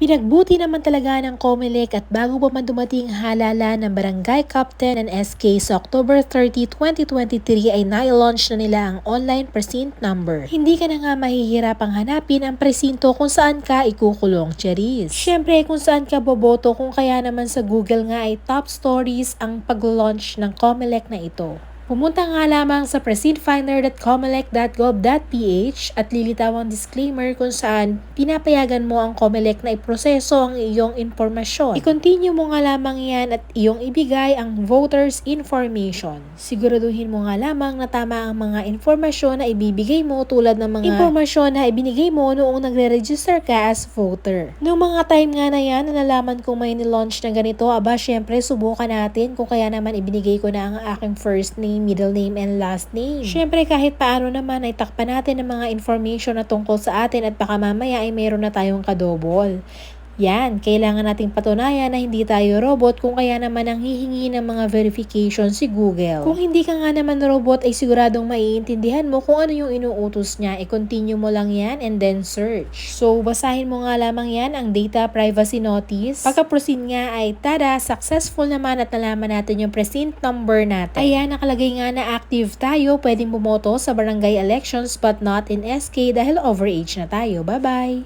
Pinagbuti naman talaga ng COMELEC at bago pa man dumating halala ng Barangay Captain and SK sa October 30, 2023 ay na-launch na nila ang online precinct number. Hindi ka na nga mahihirapang hanapin ang presinto kung saan ka ikukulong, Charis. Syempre kung saan ka boboto, kung kaya naman sa Google nga ay top stories ang pag-launch ng COMELEC na ito. Pumunta nga lamang sa precinctfinder.comelec.gov.ph at lilitaw ang disclaimer kung saan pinapayagan mo ang COMELEC na iproseso ang iyong impormasyon. I-continue mo nga lamang yan at iyong ibigay ang voters information. Siguraduhin mo nga lamang na tama ang mga informasyon na ibibigay mo tulad ng mga informasyon na ibinigay mo noong nagre-register ka as voter. Noong mga time nga na yan na nalaman kong may nilaunch na ganito, syempre subukan natin kung kaya naman ibinigay ko na ang aking first name, middle name, and last name. Syempre kahit paano naman ay takpan natin ang mga information na tungkol sa atin at baka mamaya ay mayroon na tayong kadobol. Yan, kailangan nating patunayan na hindi tayo robot kung kaya naman ang hihingi ng mga verification si Google. Kung hindi ka nga naman robot ay siguradong maiintindihan mo kung ano yung inuutos niya. I-continue mo lang yan and then search. So, basahin mo nga lamang yan ang data privacy notice. Pagka-proceed nga ay tada, successful naman at nalaman natin yung precinct number natin. Ayan, nakalagay nga na active tayo. Pwedeng bumoto sa barangay elections but not in SK dahil overage na tayo. Bye-bye!